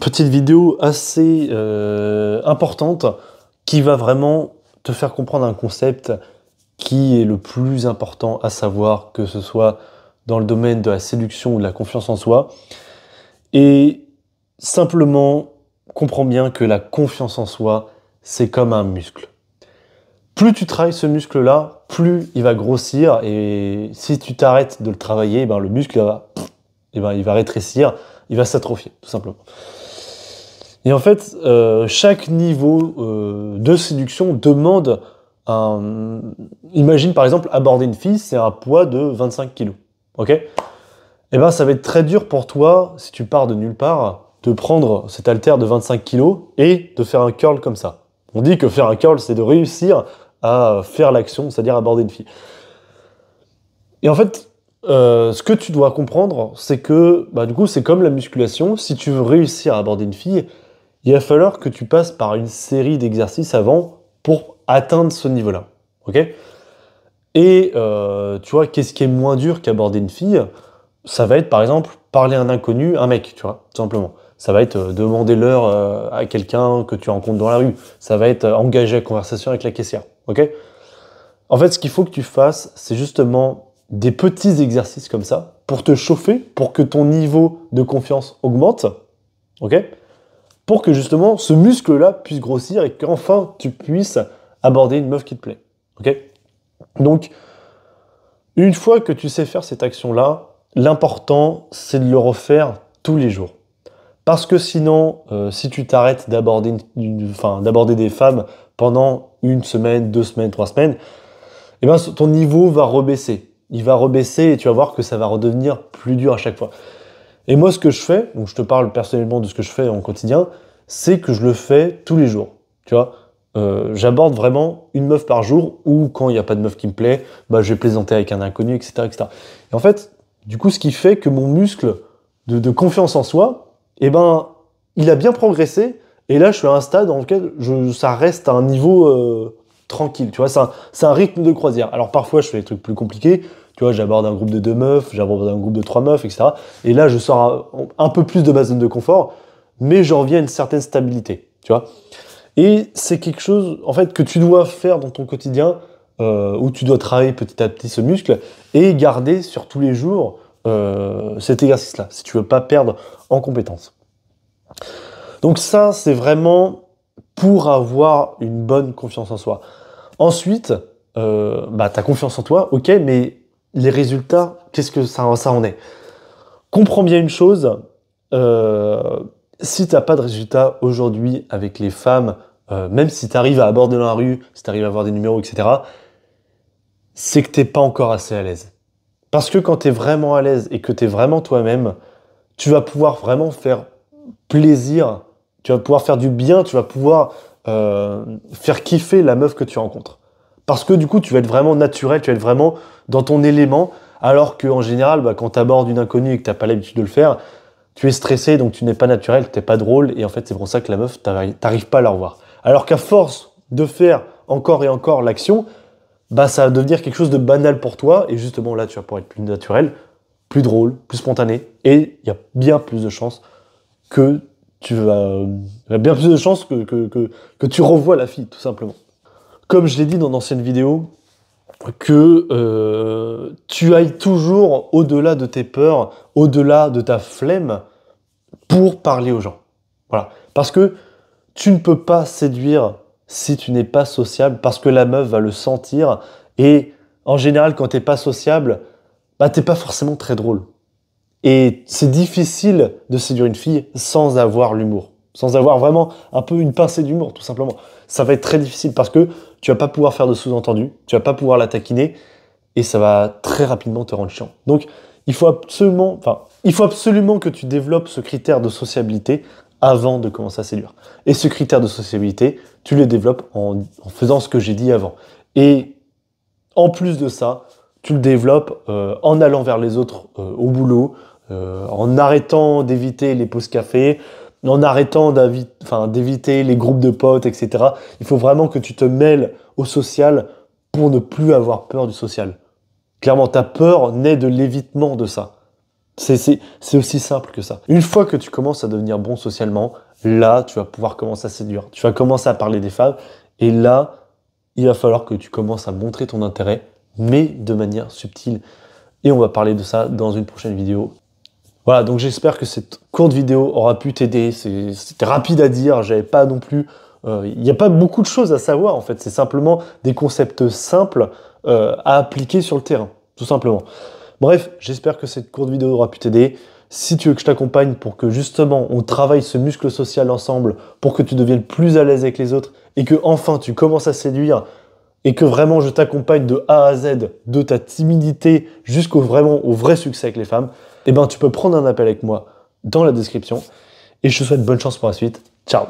petite vidéo assez importante qui va vraiment te faire comprendre un concept qui est le plus important à savoir, que ce soit dans le domaine de la séduction ou de la confiance en soi. Et simplement, comprends bien que la confiance en soi, c'est comme un muscle. Plus tu travailles ce muscle-là, plus il va grossir, et si tu t'arrêtes de le travailler, eh ben, le muscle il va rétrécir, il va s'atrophier, tout simplement. Et en fait, chaque niveau de séduction demande un... Imagine par exemple aborder une fille, c'est un poids de 25 kilos. Ok? Eh ben, ça va être très dur pour toi, si tu pars de nulle part, de prendre cet haltère de 25 kilos et de faire un curl comme ça. On dit que faire un curl, c'est de réussir à faire l'action, c'est-à-dire aborder une fille. Et en fait, ce que tu dois comprendre, c'est que, du coup, c'est comme la musculation. Si tu veux réussir à aborder une fille, il va falloir que tu passes par une série d'exercices avant pour atteindre ce niveau-là. Ok? Et tu vois, qu'est-ce qui est moins dur qu'aborder une fille? Ça va être, par exemple, parler à un inconnu, un mec, tu vois, tout simplement. Ça va être demander l'heure à quelqu'un que tu rencontres dans la rue. Ça va être engager la conversation avec la caissière. Ok? En fait, ce qu'il faut que tu fasses, c'est justement des petits exercices comme ça pour te chauffer, pour que ton niveau de confiance augmente. Ok? Pour que justement ce muscle-là puisse grossir et qu'enfin tu puisses aborder une meuf qui te plaît. Ok? Donc, une fois que tu sais faire cette action-là, l'important, c'est de le refaire tous les jours. Parce que sinon, si tu t'arrêtes d'aborder d'aborder des femmes pendant une semaine, 2 semaines, 3 semaines, eh ben, ton niveau va rebaisser. Il va rebaisser et tu vas voir que ça va redevenir plus dur à chaque fois. Et moi, ce que je fais, donc je te parle personnellement de ce que je fais en quotidien, c'est que je le fais tous les jours. Tu vois, j'aborde vraiment une meuf par jour, ou quand il n'y a pas de meuf qui me plaît, je vais plaisanter avec un inconnu, etc., etc. Et en fait, du coup, ce qui fait que mon muscle de confiance en soi, eh ben, il a bien progressé. Et là, je suis à un stade dans lequel ça reste à un niveau tranquille. Tu vois, c'est un rythme de croisière. Alors parfois, je fais des trucs plus compliqués. Tu vois, j'aborde un groupe de 2 meufs, j'aborde un groupe de 3 meufs, etc. Et là, je sors un peu plus de ma zone de confort, mais j'en reviens à une certaine stabilité. Tu vois. Et c'est quelque chose, en fait, que tu dois faire dans ton quotidien, où tu dois travailler petit à petit ce muscle et garder sur tous les jours cet exercice-là, si tu veux pas perdre en compétences. Donc ça, c'est vraiment pour avoir une bonne confiance en soi. Ensuite, ta confiance en toi, ok, mais les résultats, qu'est-ce que ça en est? Comprends bien une chose, si tu n'as pas de résultats aujourd'hui avec les femmes, même si tu arrives à aborder dans la rue, si tu arrives à avoir des numéros, etc., c'est que tu n'es pas encore assez à l'aise. Parce que quand tu es vraiment à l'aise et que tu es vraiment toi-même, tu vas pouvoir vraiment faire plaisir, tu vas pouvoir faire du bien, tu vas pouvoir faire kiffer la meuf que tu rencontres. Parce que du coup, tu vas être vraiment naturel, tu vas être vraiment dans ton élément, alors qu'en général, quand tu abordes une inconnue et que tu n'as pas l'habitude de le faire, tu es stressé, donc tu n'es pas naturel, tu n'es pas drôle, et en fait, c'est pour ça que la meuf, t'arrives pas à la revoir. Alors qu'à force de faire encore et encore l'action, ça va devenir quelque chose de banal pour toi, et justement là, tu vas pouvoir être plus naturel, plus drôle, plus spontané, et il y a bien plus de chances que que tu revois la fille, tout simplement. Comme je l'ai dit dans d'anciennes vidéos, que tu ailles toujours au-delà de tes peurs, au-delà de ta flemme, pour parler aux gens. Voilà. Parce que tu ne peux pas séduire si tu n'es pas sociable, parce que la meuf va le sentir, et en général, quand t'es pas sociable, t'es pas forcément très drôle. Et c'est difficile de séduire une fille sans avoir l'humour. Sans avoir vraiment un peu une pincée d'humour, tout simplement. Ça va être très difficile parce que tu vas pas pouvoir faire de sous-entendus, tu vas pas pouvoir la taquiner, et ça va très rapidement te rendre chiant. Donc, il faut absolument que tu développes ce critère de sociabilité avant de commencer à séduire. Et ce critère de sociabilité, tu le développes en faisant ce que j'ai dit avant. Et en plus de ça, tu le développes en allant vers les autres au boulot, en arrêtant d'éviter les pauses café, en arrêtant d'éviter les groupes de potes, etc. Il faut vraiment que tu te mêles au social pour ne plus avoir peur du social. Clairement, ta peur naît de l'évitement de ça. C'est aussi simple que ça. Une fois que tu commences à devenir bon socialement, là, tu vas pouvoir commencer à séduire. Tu vas commencer à parler des femmes. Et là, il va falloir que tu commences à montrer ton intérêt, mais de manière subtile. Et on va parler de ça dans une prochaine vidéo. Voilà, donc j'espère que cette courte vidéo aura pu t'aider. C'était rapide à dire, j'avais pas non plus... Il n'y a pas beaucoup de choses à savoir en fait, c'est simplement des concepts simples à appliquer sur le terrain, tout simplement. Bref, j'espère que cette courte vidéo aura pu t'aider. Si tu veux que je t'accompagne pour que justement on travaille ce muscle social ensemble, pour que tu deviennes plus à l'aise avec les autres et que enfin tu commences à séduire et que vraiment je t'accompagne de A à Z, de ta timidité jusqu'au vraiment au vrai succès avec les femmes, eh ben tu peux prendre un appel avec moi dans la description et je te souhaite bonne chance pour la suite. Ciao!